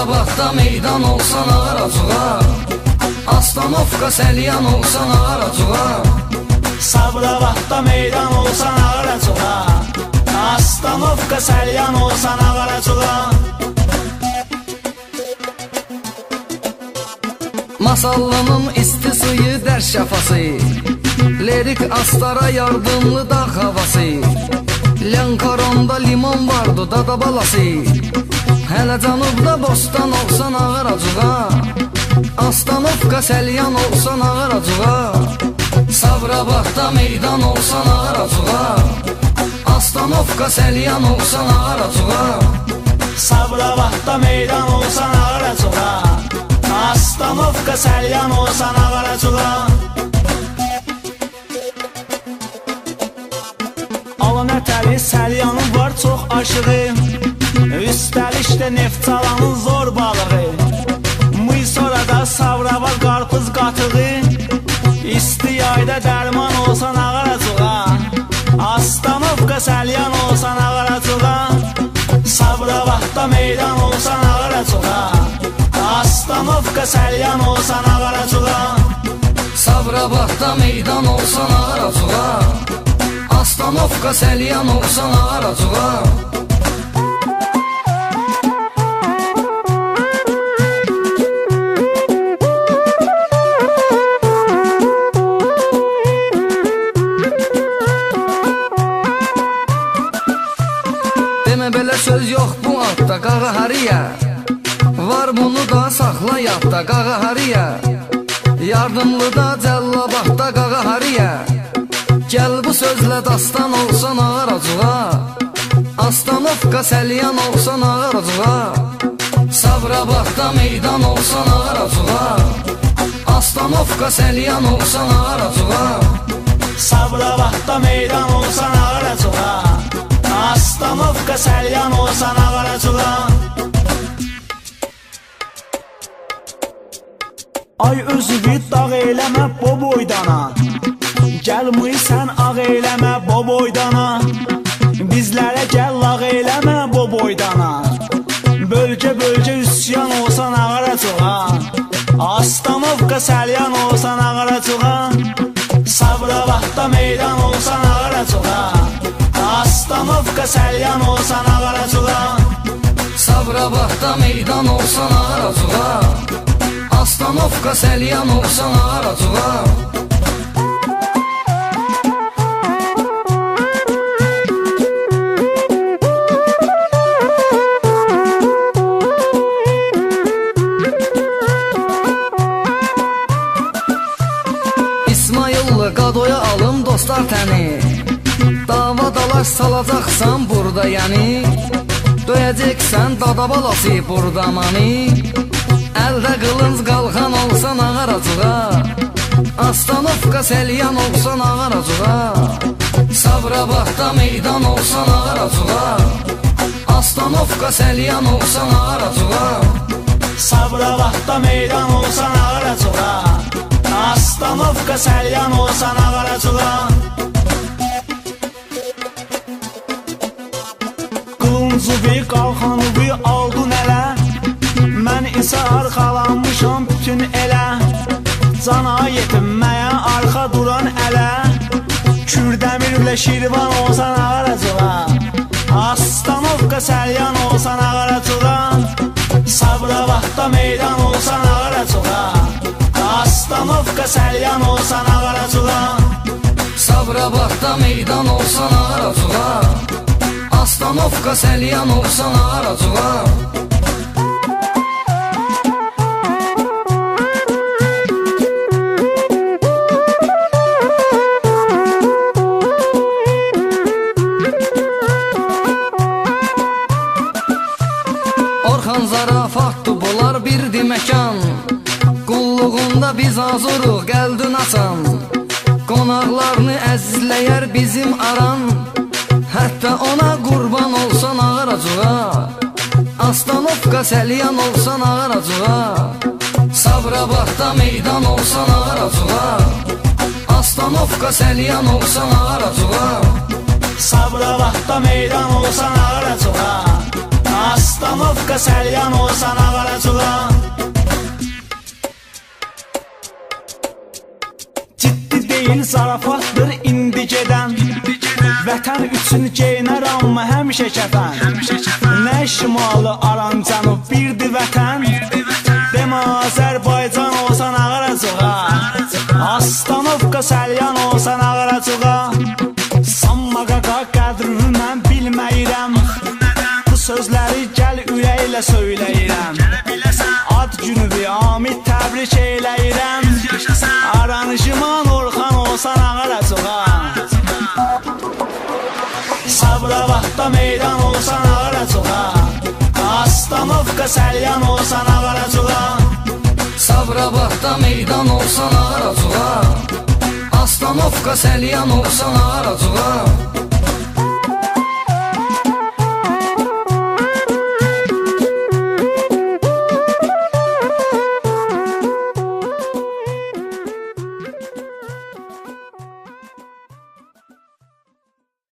Sabirabadda meydan olsan ağaracuğa, Astanovka Səlyan olsan ağaracuğa. Sabirabadda meydan olsan ağaracuğa, Astanovka Səlyan olsan ağaracuğa. Masallının isti suyu dərş şəfası, Lirik astara yardımlı dağ havası, Lənkəranda limon vardı dada balası, Hələ canubda bostan olsan ağaracuğa, Astanovka Səlyan olsan ağaracuğa. Sabirabadda meydan olsan ağaracuğa, Astanovka Səlyan olsan ağaracuğa. Sabirabadda meydan olsan ağaracuğa, Astanovka Səlyan olsan ağaracuğa. Alanətəli Səlyanın var çox aşığı, Üstəlik də neft çalanın zor balığı. Sonra Sabirabad qarpız qatığı, İsti yayda dərman olsan ağaracuğa, Astanovka Səlyan olsan ağaracuğa. Sabirabadda meydan olsan ağaracuğa, Astanovka Səlyan olsan ağaracuğa. Sabirabadda meydan olsan ağaracuğa, Astanovka Səlyan olsan ağaracuğa. Demə belə söz yox bu adda qağa hariyə, Var bunu da saxla yadda qağa hariyə, Yardımlıda Cəllabadda qağa hariyə, Gəl bu sözlə dastan olsan ağaracuğa, Astanovka Səlyan olsan ağaracuğa. Sabirabadda meydan olsan ağaracuğa, Astanovka Səlyan olsan ağaracuğa. Sabirabadda meydan olsan ağaracuğa, Astanovka Səlyan olsan ağaracuğa. Ay özüvi dağ eyləmə bo boydana, Gəlməysən ağ eyləmə bo boydana, Bizlərə gəl lağ eyləmə bo boydana, Bölgə üsyan olsan ağaracuğa, Astanovka Səlyan olsan ağaracuğa. Sabirabadda meydan olsan ağaracuğa, Astanovka Səlyan olsan ağaracuğa. Sabirabadda meydan olsan ağaracuğa, Astanovka Səlyan olsan ağaracuğa. İsmayıllı qadoya alım dostlar təni, Dava dalaş salacaqsan burada yəni, Döyəcəksən dada balası burada mani, Əldə qılınc qalxan olsan ağaracuğa, Astanovka Səlyan olsan ağaracuğa. Sabirabadda meydan olsan ağaracuğa, Astanovka Səlyan olsan ağaracuğa. Sabirabadda meydan olsan ağaracuğa, Astanovka Səlyan olsan ağaracuğa. Qılıncuvi qalxanuvi aldın ələ, Mən isə arxalanmışam bütün elə, Cana yetinməyə arxa duran ələ, Kürdəmirlə Şirvan olsan ağaracuğa, Astanovka Səlyan olsan ağaracuğa. Sabirabadda meydan olsan ağaracuğa, Astanovka Səlyan olsan ağaracuğa. Sabirabadda meydan olsan ağaracuğa, Astanovka Səlyan olsan ağaracuğa. Orxan zarafatdır bunlar birdi məkan, Qulluğunda biz azuruq qəldün açan, Qonaqlarını əzizləyər bizim aran, Hətta ona qurban olsan ağaracuğa, Astanovka Səlyan olsan ağaracuğa. Sabirabadda meydan olsan ağaracuğa, Astanovka Səlyan olsan ağaracuğa. Sabirabadda meydan olsan ağaracuğa, Astanovka Səlyan olsan ağaracuğa. üçün geyinər amma həmişə kəfən Nə şimalı aran cənub birdir vətən Demə Azərbaycan olsan ağıracığa Astanovka Səlyan olsan ağıracığa Sanma qaqa qədrini mən bilməyirəm Bu sözləri gəl ürəklə söyləyirəm Ad günü bir Amid təbrik eyləyirəm Aranışıman Orxan olsan ağıracığa Sabirabadda meydan olsan ağıracığa Astanovka Səlyan olsan ağıracığa Sabirabadda meydan olsan ağıracığa Astanovka Səlyan olsan ağıracığa